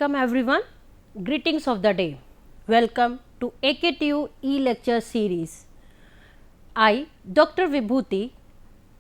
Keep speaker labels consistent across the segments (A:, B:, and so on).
A: Welcome everyone, greetings of the day. Welcome to AKtU e-lecture series. I, Dr. Vibhuti,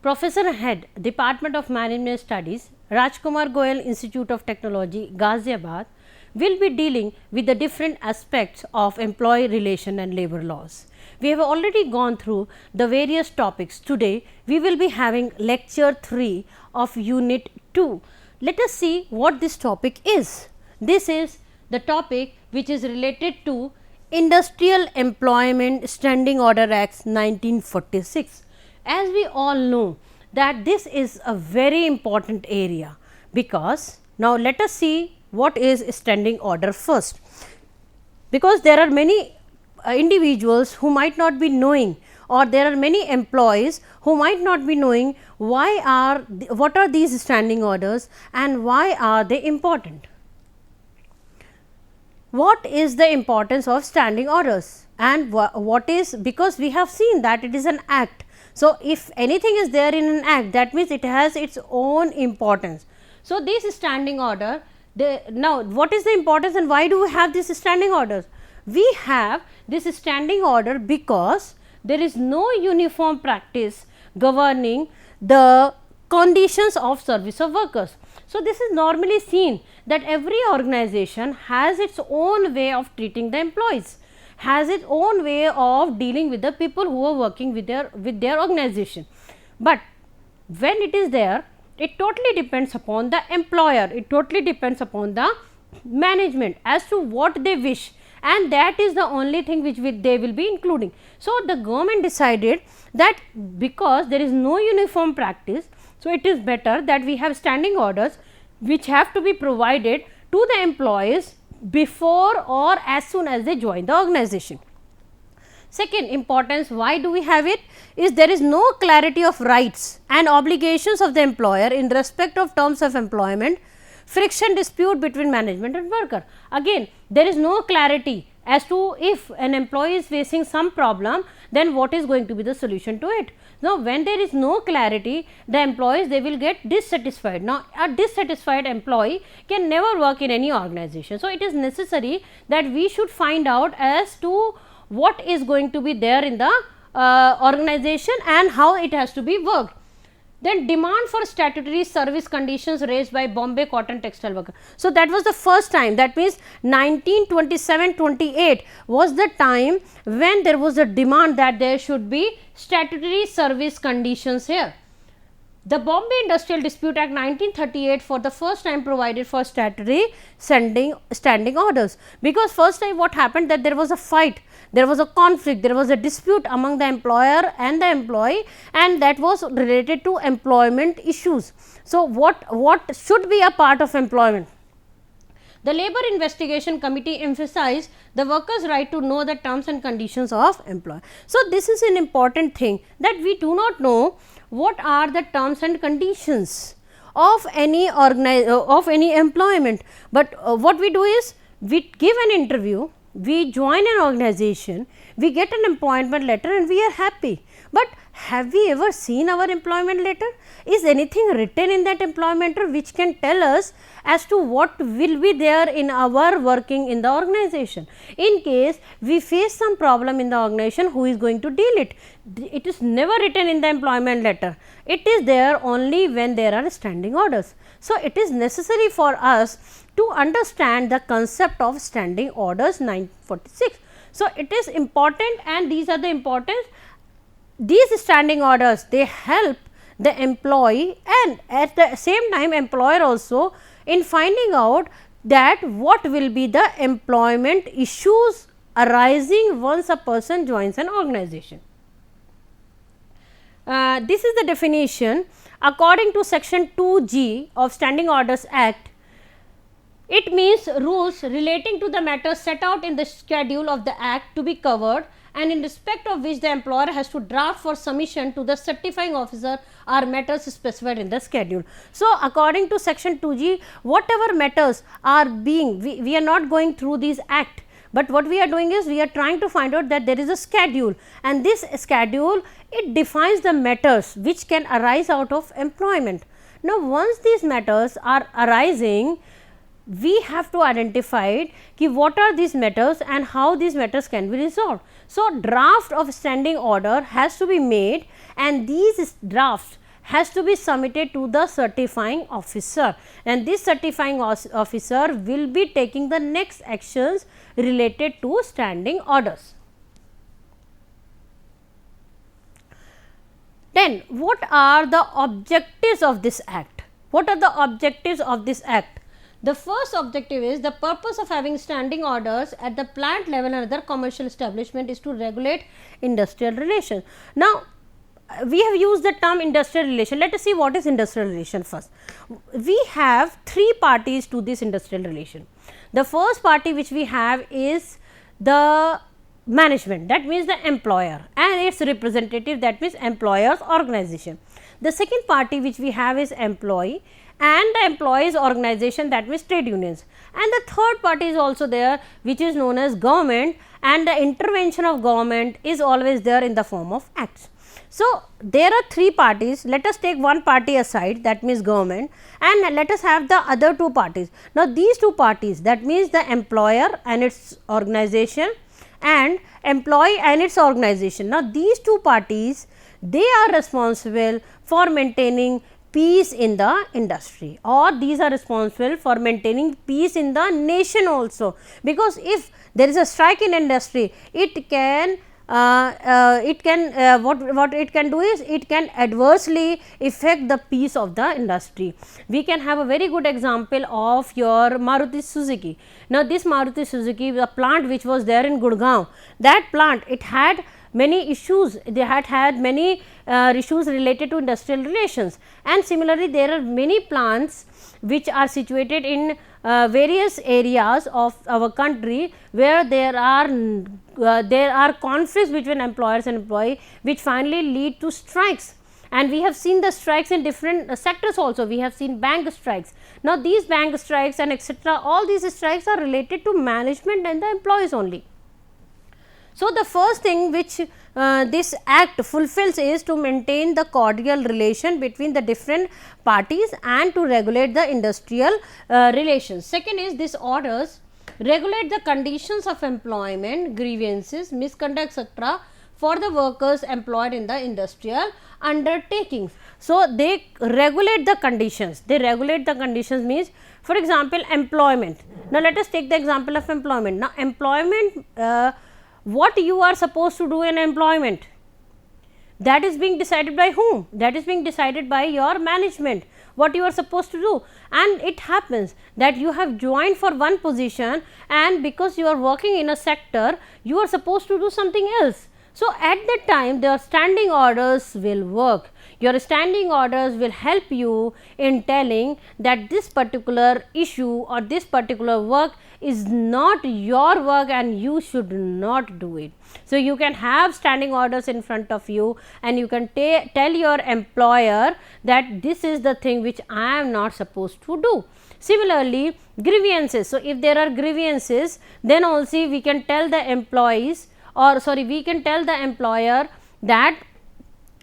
A: Professor Head, Department of Management Studies, Rajkumar Goyal Institute of Technology, Ghaziabad, will be dealing with the different aspects of employee relation and labor laws. We have already gone through the various topics. Today, we will be having lecture 3 of unit 2. Let us see what this topic is. This is the topic which is related to Industrial Employment Standing Order Acts 1946. As we all know that this is a very important area, because now let us see what is standing order first, because there are many individuals who might not be knowing, or there are many employees who might not be knowing what are these standing orders and why are they important. What is the importance of standing orders, and what is, because we have seen that it is an act. So, if anything is there in an act, that means it has its own importance. So, this standing order, now what is the importance and why do we have this standing orders? We have this standing order because there is no uniform practice governing the conditions of service of workers. So, this is normally seen that every organization has its own way of treating the employees, has its own way of dealing with the people who are working with their organization. But when it is there, it totally depends upon the employer, it totally depends upon the management as to what they wish, and that is the only thing which they will be including. So, the government decided that because there is no uniform practice, so it is better that we have standing orders which have to be provided to the employees before or as soon as they join the organization. Second importance, why do we have it, is there is no clarity of rights and obligations of the employer in respect of terms of employment, friction dispute between management and worker. Again, there is no clarity as to if an employee is facing some problem, then what is going to be the solution to it. Now, when there is no clarity, the employees, they will get dissatisfied. Now, a dissatisfied employee can never work in any organization. So, it is necessary that we should find out as to what is going to be there in the organization and how it has to be worked. Then demand for statutory service conditions raised by Bombay cotton textile worker. So, that was the first time, that means 1927-28 was the time when there was a demand that there should be statutory service conditions here. The Bombay Industrial Dispute Act 1938 for the first time provided for statutory standing orders, because first time what happened, that there was a fight, there was a conflict, there was a dispute among the employer and the employee, and that was related to employment issues. So, what should be a part of employment? The Labour Investigation Committee emphasized the workers' right to know the terms and conditions of employment. So, this is an important thing, that we do not know what are the terms and conditions of any employment, but what we do is we give an interview, we join an organization, we get an appointment letter and we are happy. But have we ever seen our employment letter? Is anything written in that employment letter which can tell us as to what will be there in our working in the organization? In case we face some problem in the organization, who is going to deal it? It is never written in the employment letter. It is there only when there are standing orders. So, it is necessary for us to understand the concept of standing orders 1946. So, it is important, and these are the importance. These standing orders, they help the employee and at the same time employer also in finding out that what will be the employment issues arising once a person joins an organization. This is the definition according to section 2G of Standing Orders Act. It means rules relating to the matters set out in the schedule of the act to be covered, and in respect of which the employer has to draft for submission to the certifying officer are matters specified in the schedule. So, according to section 2G, whatever matters are being, we are not going through these act, but what we are doing is we are trying to find out that there is a schedule, and this schedule, it defines the matters which can arise out of employment. Now, once these matters are arising, we have to identify ki what are these matters and how these matters can be resolved. So, draft of standing order has to be made and these drafts has to be submitted to the certifying officer, and this certifying officer will be taking the next actions related to standing orders. Then what are the objectives of this act? What are the objectives of this act? The first objective is the purpose of having standing orders at the plant level and other commercial establishment is to regulate industrial relations. Now, we have used the term industrial relation. Let us see what is industrial relation first. We have three parties to this industrial relation. The first party which we have is the management, that means the employer, and its representative, that means employers organization. The second party which we have is employee and the employees organization, that means trade unions, and the third party is also there which is known as government, and the intervention of government is always there in the form of acts. So, there are three parties. Let us take one party aside, that means government, and let us have the other two parties. Now, these two parties, that means the employer and its organization and employee and its organization. Now, these two parties, they are responsible for maintaining peace in the industry, or these are responsible for maintaining peace in the nation also, because if there is a strike in industry, it can what it can do is it can adversely affect the peace of the industry. We can have a very good example of your Maruti Suzuki. Now, this Maruti Suzuki, the plant which was there in Gurgaon, that plant, it had many issues, they had many issues related to industrial relations, and similarly there are many plants which are situated in various areas of our country where there are conflicts between employers and employee, which finally lead to strikes. And we have seen the strikes in different sectors also. We have seen bank strikes. Now, these bank strikes and etc., all these strikes are related to management and the employees only. So, the first thing which this act fulfills is to maintain the cordial relation between the different parties and to regulate the industrial relations. Second is, these orders regulate the conditions of employment, grievances, misconduct etc., for the workers employed in the industrial undertakings. So, they regulate the conditions. They regulate the conditions means, for example, employment. Now, let us take the example of employment. Now, employment, what you are supposed to do in employment, that is being decided by whom? That is being decided by your management, what you are supposed to do. And it happens that you have joined for one position, and because you are working in a sector, you are supposed to do something else. So, at that time the standing orders will work. Your standing orders will help you in telling that this particular issue or this particular work is not your work and you should not do it. So, you can have standing orders in front of you and you can tell your employer that this is the thing which I am not supposed to do. Similarly, grievances. So, if there are grievances, then also we can tell the employees, or sorry, we can tell the employer that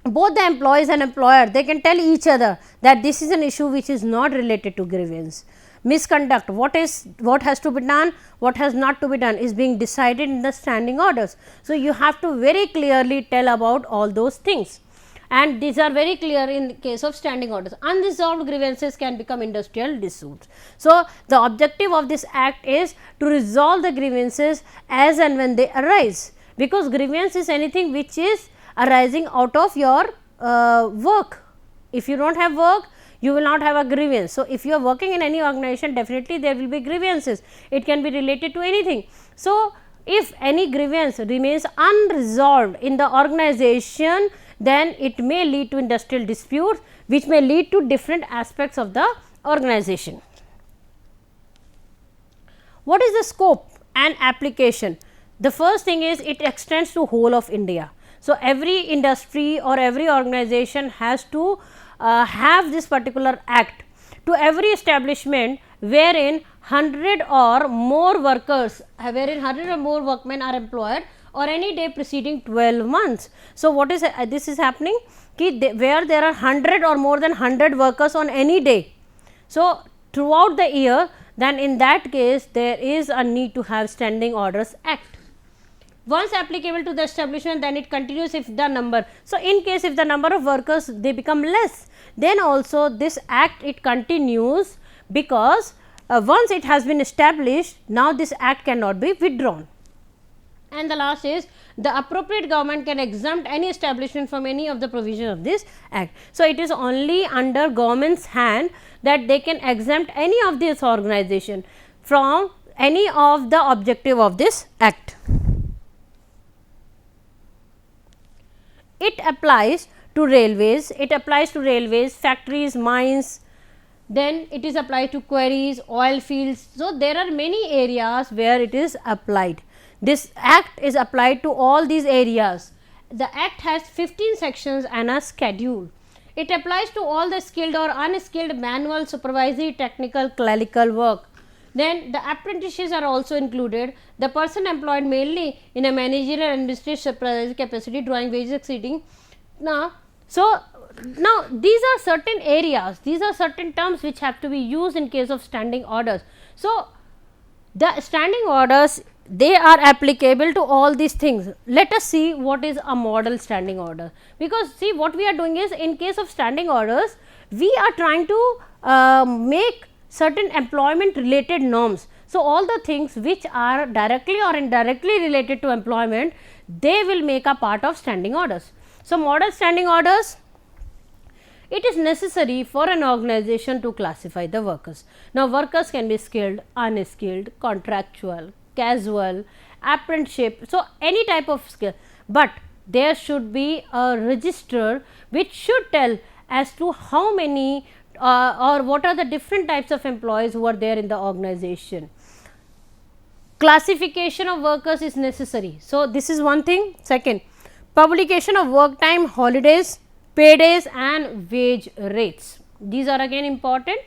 A: both the employees and employer, they can tell each other that this is an issue which is not related to grievance. Misconduct, what has to be done, what has not to be done is being decided in the standing orders. So, you have to very clearly tell about all those things, and these are very clear in the case of standing orders. Unresolved grievances can become industrial disputes. So, the objective of this act is to resolve the grievances as and when they arise, because grievance is anything which is arising out of your work. If you do not have work, you will not have a grievance. So, if you are working in any organization, definitely there will be grievances. It can be related to anything. So, if any grievance remains unresolved in the organization, then it may lead to industrial disputes, which may lead to different aspects of the organization. What is the scope and application? The first thing is, it extends to whole of India. So, every industry or every organization has to have this particular act to every establishment wherein 100 or more workers, wherein 100 or more workmen are employed, or any day preceding 12 months. So, what is this is happening where there are 100 or more than 100 workers on any day. So, throughout the year then in that case there is a need to have Standing Orders Act. Once applicable to the establishment, then it continues if the number. So, in case if the number of workers they become less, then also this act it continues, because once it has been established, now this act cannot be withdrawn. And the last is the appropriate government can exempt any establishment from any of the provision of this act. So, it is only under government's hand that they can exempt any of this organization from any of the objective of this act. It applies to railways, factories, mines, then it is applied to quarries, oil fields. So, there are many areas where it is applied. This act is applied to all these areas. The act has 15 sections and a schedule. It applies to all the skilled or unskilled manual, supervisory, technical, clerical work. Then the apprentices are also included. The person employed mainly in a managerial and administrative supervisory capacity, drawing wages exceeding. Now, these are certain areas, these are certain terms which have to be used in case of standing orders. So, the standing orders, they are applicable to all these things. Let us see what is a model standing order, because see what we are doing is, in case of standing orders, we are trying to make certain employment related norms. So, all the things which are directly or indirectly related to employment, they will make a part of standing orders. So, model standing orders, it is necessary for an organization to classify the workers. Now, workers can be skilled, unskilled, contractual, casual, apprenticeship, so any type of skill, but there should be a register which should tell as to how many or what are the different types of employees who are there in the organization. Classification of workers is necessary. So, this is one thing. Second, publication of work time, holidays, pay days and wage rates. These are again important.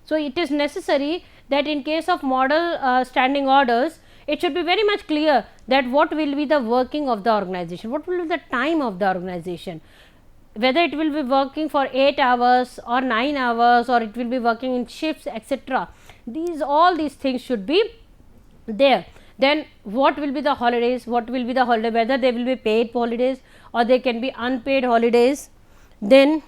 A: So, it is necessary that in case of model standing orders, it should be very much clear that what will be the working of the organization, what will be the time of the organization, whether it will be working for 8 hours or 9 hours or it will be working in shifts, etc. All these things should be there. Then what will be the holidays, whether they will be paid holidays or they can be unpaid holidays. Then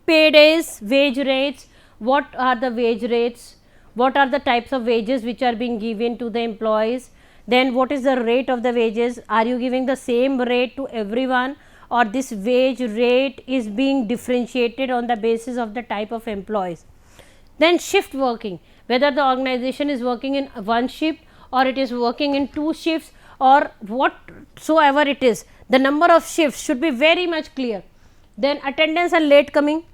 A: pay days, wage rates, what are the wage rates, what are the types of wages which are being given to the employees, then what is the rate of the wages, are you giving the same rate to everyone, or this wage rate is being differentiated on the basis of the type of employees. Then shift working, whether the organization is working in one shift or it is working in 2 shifts or whatsoever it is, the number of shifts should be very much clear. Then attendance and late coming.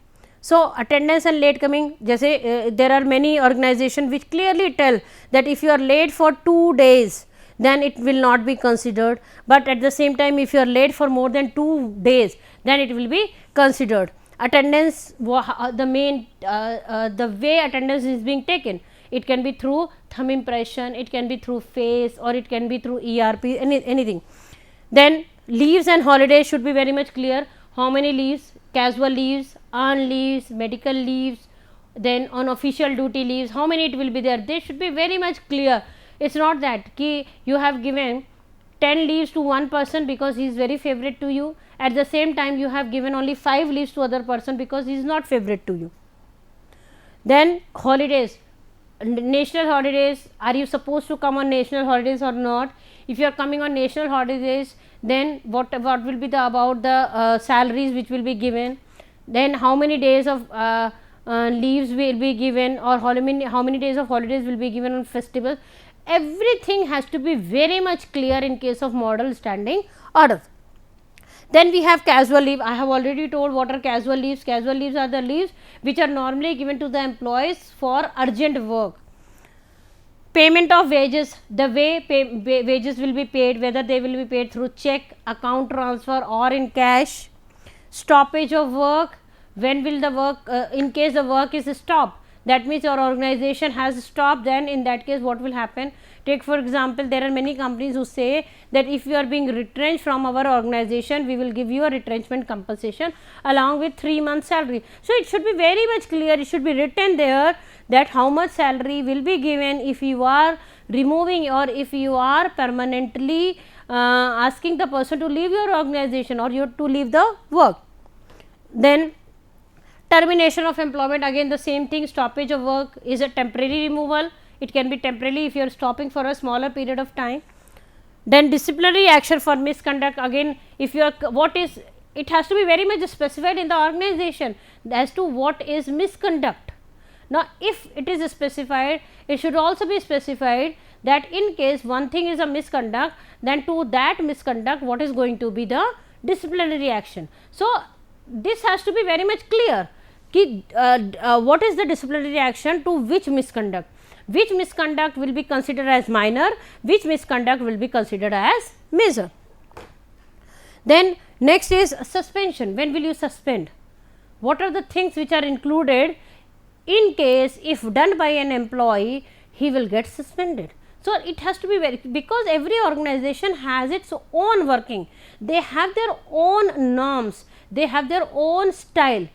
A: So, attendance and late coming, there are many organizations which clearly tell that if you are late for 2 days, then it will not be considered, but at the same time if you are late for more than 2 days, then it will be considered. Attendance, the way attendance is being taken, it can be through thumb impression, it can be through face or it can be through ERP, anything. Then leaves and holidays should be very much clear, how many leaves, casual leaves, earned leaves, medical leaves, then on official duty leaves, how many it will be there, they should be very much clear. It is not that you have given 10 leaves to one person because he is very favorite to you, at the same time you have given only 5 leaves to other person because he is not favorite to you. Then holidays, national holidays, are you supposed to come on national holidays or not? If you are coming on national holidays, then what will be about the salaries which will be given, then how many days of leaves will be given, or how many days of holidays will be given on festivals. Everything has to be very much clear in case of model standing orders. Then we have casual leave. I have already told what are casual leaves. Casual leaves are the leaves which are normally given to the employees for urgent work. Payment of wages, the way wages will be paid, whether they will be paid through check, account transfer or in cash. Stoppage of work, when will the work, in case the work is stopped, that means your organization has stopped, then in that case what will happen, Take for example, there are many companies who say that if you are being retrenched from our organization, we will give you a retrenchment compensation along with 3 months salary. So, it should be very much clear, it should be written there that how much salary will be given if you are removing or if you are permanently asking the person to leave your organization or you to leave the work. Then termination of employment, again the same thing, stoppage of work is a temporary removal, it can be temporarily if you are stopping for a smaller period of time. Then disciplinary action for misconduct, again if you are what is, it has to be very much specified in the organization as to what is misconduct. Now, if it is specified, it should also be specified that in case one thing is a misconduct, then to that misconduct what is going to be the disciplinary action. So, this has to be very much clear ki, what is the disciplinary action to which misconduct will be considered as minor, which misconduct will be considered as major. Then next is suspension. When will you suspend? What are the things which are included in case if done by an employee, he will get suspended. So, it has to be very, because every organization has its own working, they have their own norms, they have their own style.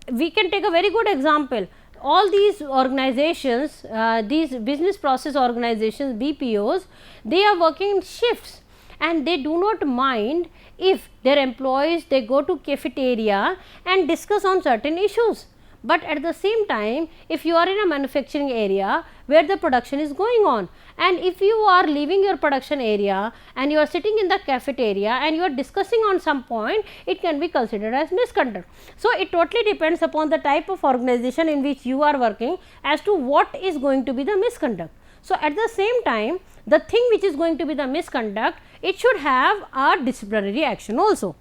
A: We can take a very good example. All these organizations, these business process organizations, BPOs, they are working in shifts and they do not mind if their employees, they go to cafeteria and discuss on certain issues. But at the same time, if you are in a manufacturing area where the production is going on, and if you are leaving your production area and you are sitting in the cafeteria and you are discussing on some point, it can be considered as misconduct. So, it totally depends upon the type of organization in which you are working as to what is going to be the misconduct. So, at the same time, the thing which is going to be the misconduct, it should have a disciplinary action also.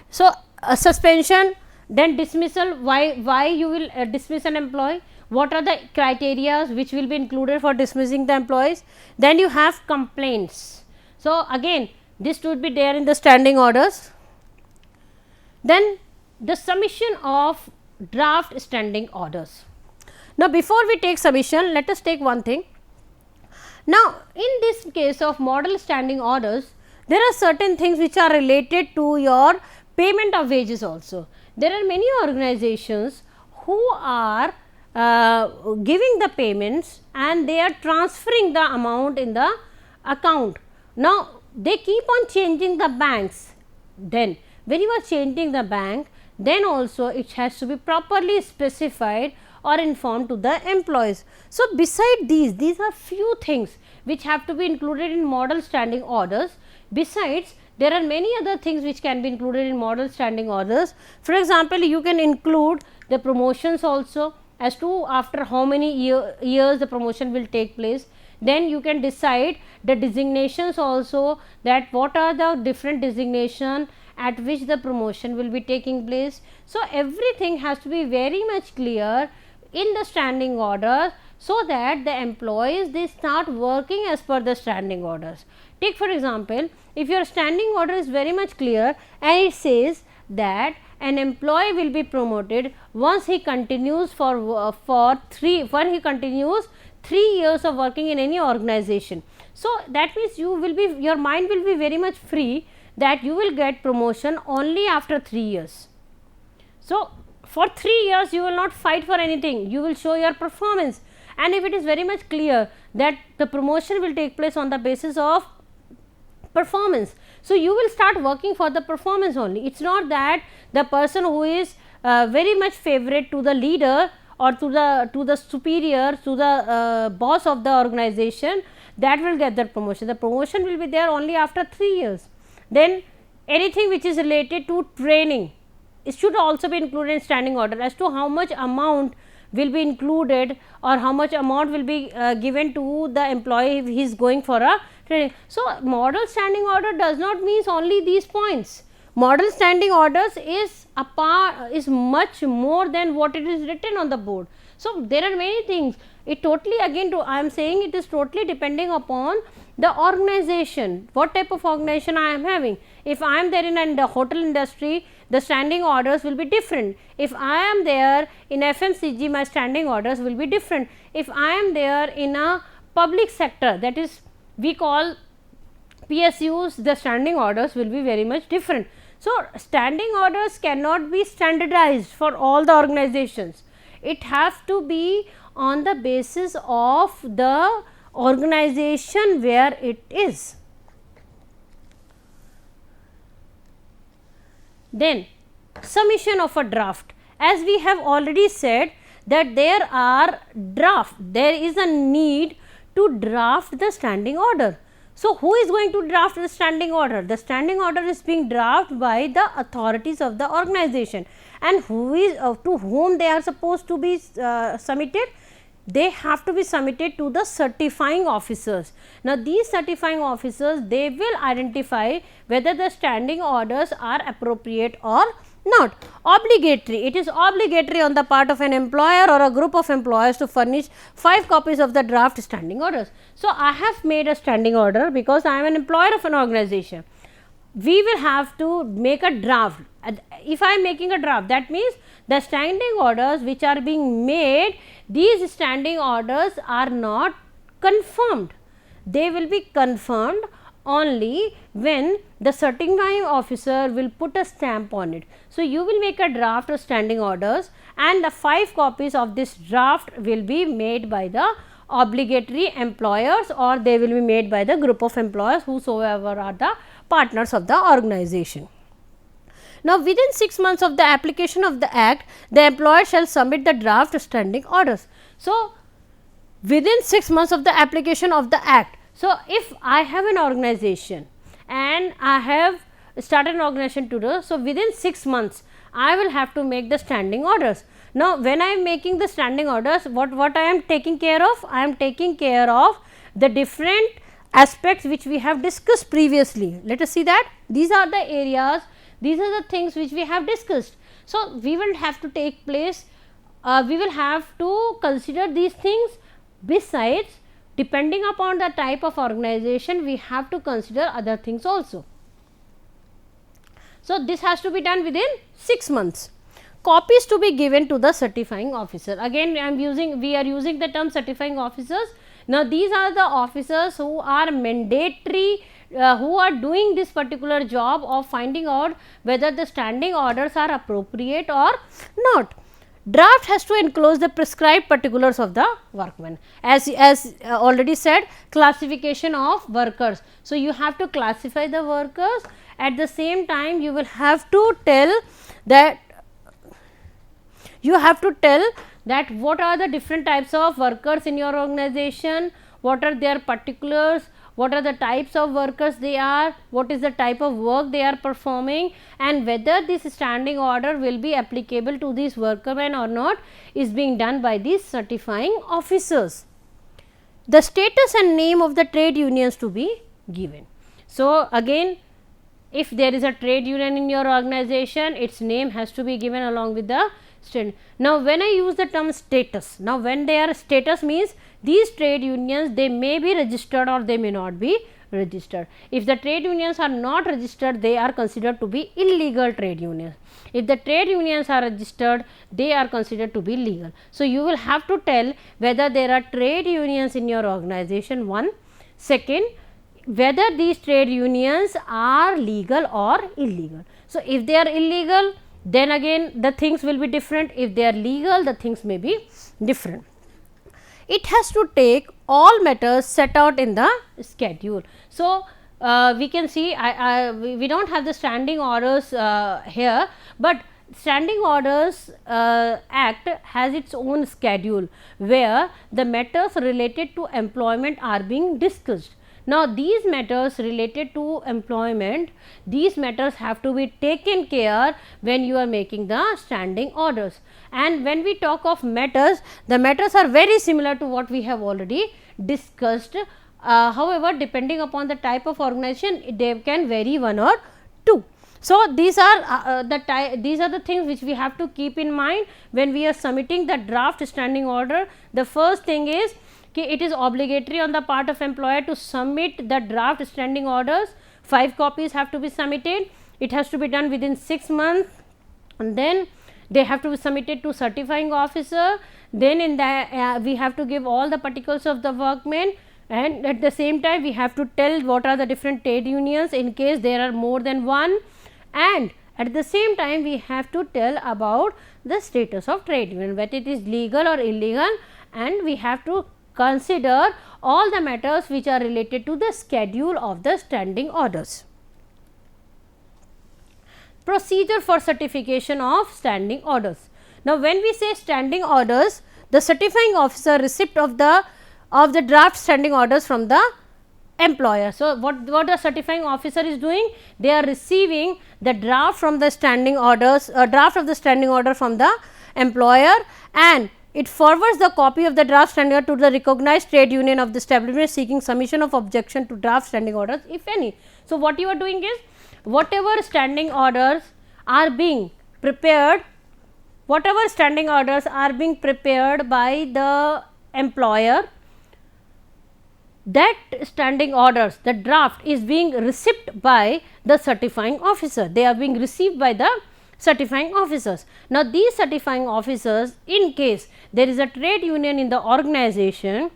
A: So, suspension, then dismissal, why you will dismiss an employee, what are the criteria which will be included for dismissing the employees. Then you have complaints. So, again this would be there in the standing orders. Then the submission of draft standing orders. Now, before we take submission, let us take one thing. Now, in this case of model standing orders, there are certain things which are related to your payment of wages also. There are many organizations who are giving the payments and they are transferring the amount in the account. Now, they keep on changing the banks. Then when you are changing the bank, then also it has to be properly specified or informed to the employees. So, beside these are few things which have to be included in model standing orders. Besides, there are many other things which can be included in model standing orders. For example, you can include the promotions also as to after how many years the promotion will take place. Then you can decide the designations also, that what are the different designation at which the promotion will be taking place. So, everything has to be very much clear in the standing order, so that the employees, they start working as per the standing orders. Take for example, if your standing order is very much clear and it says that an employee will be promoted once he continues when he continues 3 years of working in any organization. So, that means your mind will be very much free that you will get promotion only after 3 years. So, for 3 years you will not fight for anything, you will show your performance, and if it is very much clear that the promotion will take place on the basis of performance, so you will start working for the performance only. It is not that the person who is very much favorite to the leader or to the superior, to the boss of the organization, that will get the promotion. The promotion will be there only after 3 years. Then anything which is related to training, it should also be included in standing order as to how much amount will be included or how much amount will be given to the employee if he is going for a training. So, model standing order does not mean only these points. Model standing orders is much more than what it is written on the board. So, there are many things. It totally, again I am saying, it is totally depending upon the organization, what type of organization I am having. If I am there in the hotel industry, the standing orders will be different. If I am there in FMCG, my standing orders will be different. If I am there in a public sector, that is we call PSUs, the standing orders will be very much different. So, standing orders cannot be standardized for all the organizations. It has to be on the basis of the organization where it is. Then submission of a draft, as we have already said that there is a need to draft the standing order. So, who is going to draft the standing order? The standing order is being drafted by the authorities of the organization, and who is to whom they are supposed to be submitted? They have to be submitted to the certifying officers. Now, these certifying officers, they will identify whether the standing orders are appropriate or not. Obligatory, it is obligatory on the part of an employer or a group of employers to furnish 5 copies of the draft standing orders. So, I have made a standing order because I am an employer of an organization. We will have to make a draft. If I am making a draft, that means the standing orders which are being made, these standing orders are not confirmed. They will be confirmed only when the certifying officer will put a stamp on it. So, you will make a draft of standing orders, and the 5 copies of this draft will be made by the obligatory employers, or they will be made by the group of employers whosoever are the partners of the organization. Now, within 6 months of the application of the act, the employer shall submit the draft standing orders. So, within 6 months of the application of the act. So, if I have an organization and I have started an organization today, so within 6 months I will have to make the standing orders. Now, when I am making the standing orders, what I am taking care of? I am taking care of the different aspects which we have discussed previously. Let us see that these are the areas, these are the things which we have discussed. So, we will have to take place, we will have to consider these things. Besides, depending upon the type of organization, we have to consider other things also. So, this has to be done within 6 months. Copies to be given to the certifying officer. Again, we are using the term certifying officers. Now, these are the officers who are mandatory, who are doing this particular job of finding out whether the standing orders are appropriate or not. Draft has to enclose the prescribed particulars of the workman. As already said, classification of workers. So, you have to classify the workers. At the same time, you will have to tell that what are the different types of workers in your organization, what are their particulars, what are the types of workers they are, what is the type of work they are performing, and whether this standing order will be applicable to these workmen or not is being done by these certifying officers. The status and name of the trade unions to be given. So, again, if there is a trade union in your organization, its name has to be given along with the state. Now, when I use the term status, now when they are status means these trade unions, they may be registered or they may not be registered. If the trade unions are not registered, they are considered to be illegal trade unions. If the trade unions are registered, they are considered to be legal. So, you will have to tell whether there are trade unions in your organization, one. Second, whether these trade unions are legal or illegal. So, if they are illegal, then again the things will be different. If they are legal, the things may be different. It has to take all matters set out in the schedule. So, we can see we do not have the standing orders here, but standing orders act has its own schedule where the matters related to employment are being discussed. Now, these matters related to employment, these matters have to be taken care when you are making the standing orders. And when we talk of matters, the matters are very similar to what we have already discussed. However, depending upon the type of organization, they can vary one or two. So, these are the things which we have to keep in mind when we are submitting the draft standing order. The first thing is it is obligatory on the part of employer to submit the draft standing orders. 5 copies have to be submitted. It has to be done within 6 months, and then they have to be submitted to certifying officer. Then in that we have to give all the particulars of the workmen, and at the same time we have to tell what are the different trade unions in case there are more than one, and at the same time we have to tell about the status of trade union, whether it is legal or illegal, and we have to consider all the matters which are related to the schedule of the standing orders. Procedure for certification of standing orders. Now, when we say standing orders, the certifying officer receipt of the draft standing orders from the employer. So, what the certifying officer is doing? They are receiving the draft from the standing orders, draft of the standing order from the employer, and it forwards the copy of the draft standing order to the recognized trade union of the establishment seeking submission of objection to draft standing orders, if any. So, what you are doing is, whatever standing orders are being prepared, by the employer, that standing orders, the draft is being received by the certifying officer. They are being received by the certifying officers. Now, these certifying officers, in case there is a trade union in the organization,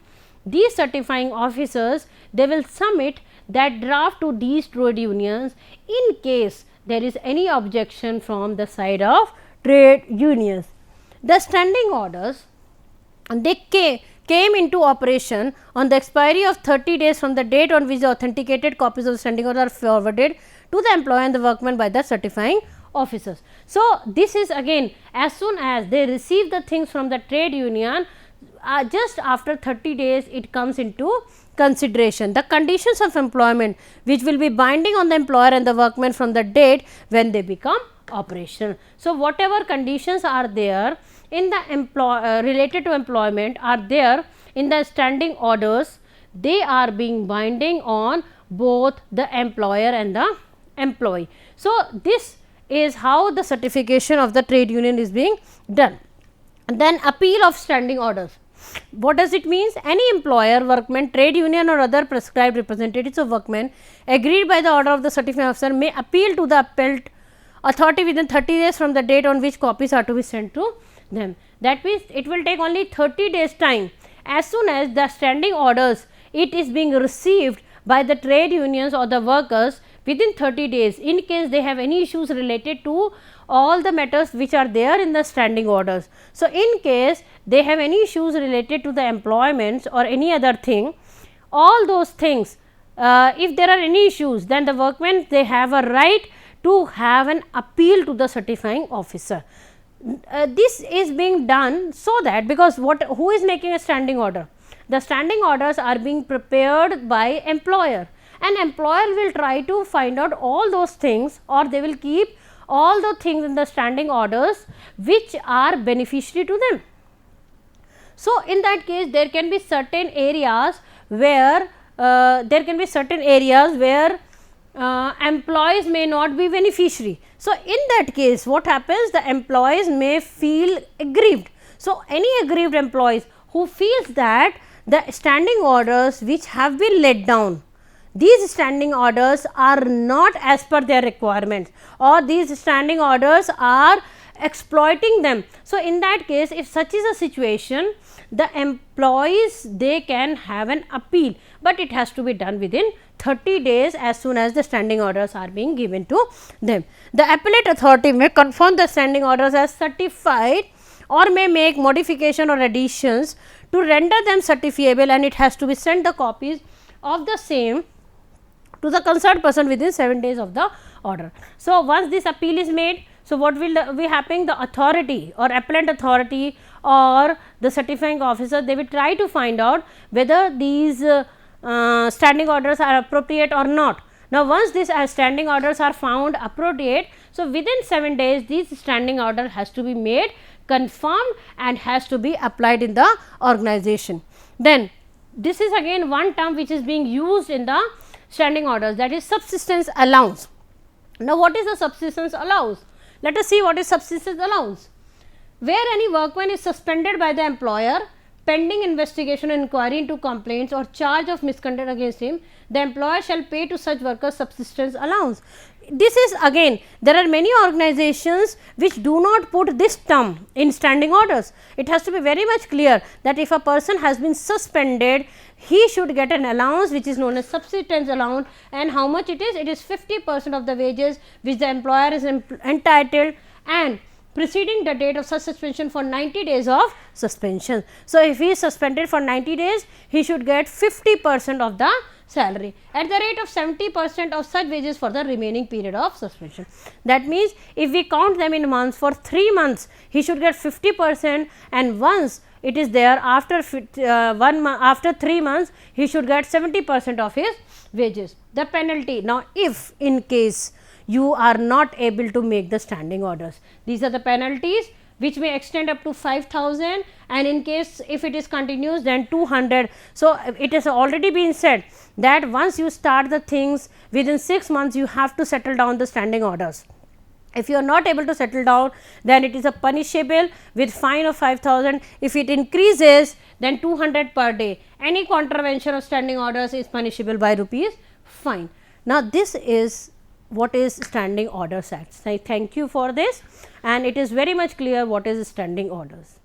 A: these certifying officers, they will submit that draft to these trade unions in case there is any objection from the side of trade unions. The standing orders, they came into operation on the expiry of 30 days from the date on which the authenticated copies of the standing order are forwarded to the employer and the workman by the certifying officers. So, this is again, as soon as they receive the things from the trade union, just after 30 days it comes into consideration. The conditions of employment which will be binding on the employer and the workman from the date when they become operational. So, whatever conditions are there in the related to employment are there in the standing orders, they are being binding on both the employer and the employee. So, this is how the certification of the trade union is being done. Then appeal of standing orders. What does it mean? Any employer, workman, trade union or other prescribed representatives of workmen agreed by the order of the certifying officer may appeal to the appellate authority within 30 days from the date on which copies are to be sent to them. That means, it will take only 30 days time. As soon as the standing orders, it is being received by the trade unions or the workers within 30 days, in case they have any issues related to all the matters which are there in the standing orders. So, in case they have any issues related to the employments or any other thing, all those things, if there are any issues, then the workmen, they have a right to have an appeal to the certifying officer. This is being done so that, because who is making a standing order? The standing orders are being prepared by employer, and employer will try to find out all those things, or they will keep all the things in the standing orders which are beneficiary to them. So, in that case, there can be certain areas where employees may not be beneficiary. So, in that case, what happens? The employees may feel aggrieved. So, any aggrieved employees who feels that the standing orders which have been let down, these standing orders are not as per their requirements, or these standing orders are exploiting them. So, in that case, if such is a situation, the employees, they can have an appeal, but it has to be done within 30 days as soon as the standing orders are being given to them. The appellate authority may confirm the standing orders as certified or may make modification or additions to render them certifiable, and it has to be sent the copies of the same to the concerned person within 7 days of the order. So, once this appeal is made, so what will be happening? The authority or appellate authority or the certifying officer, they will try to find out whether these standing orders are appropriate or not. Now, once these standing orders are found appropriate, so within 7 days these standing order has to be made confirmed and has to be applied in the organization. Then this is again one term which is being used in the standing orders, that is subsistence allowance. Now, what is the subsistence allowance? Let us see what is subsistence allowance. Where any workman is suspended by the employer pending investigation and inquiry into complaints or charge of misconduct against him, the employer shall pay to such workers subsistence allowance. This is again, there are many organizations which do not put this term in standing orders. It has to be very much clear that if a person has been suspended, he should get an allowance which is known as subsistence allowance, and how much it is? It is 50% of the wages which the employer is entitled, and preceding the date of such suspension for 90 days of suspension. So, if he is suspended for 90 days, he should get 50% of the salary at the rate of 70% of such wages for the remaining period of suspension. That means, if we count them in months, for 3 months he should get 50%, and once it is there after 3 months he should get 70% of his wages. The penalty, now if in case you are not able to make the standing orders, these are the penalties which may extend up to 5,000, and in case if it is continuous then 200. So, it has already been said that once you start the things, within 6 months you have to settle down the standing orders. If you are not able to settle down, then it is a punishable with fine of 5,000. If it increases, then 200 per day. Any contravention of standing orders is punishable by rupees fine. Now, this is what is Standing Orders Act. I thank you for this, and it is very much clear what is standing orders.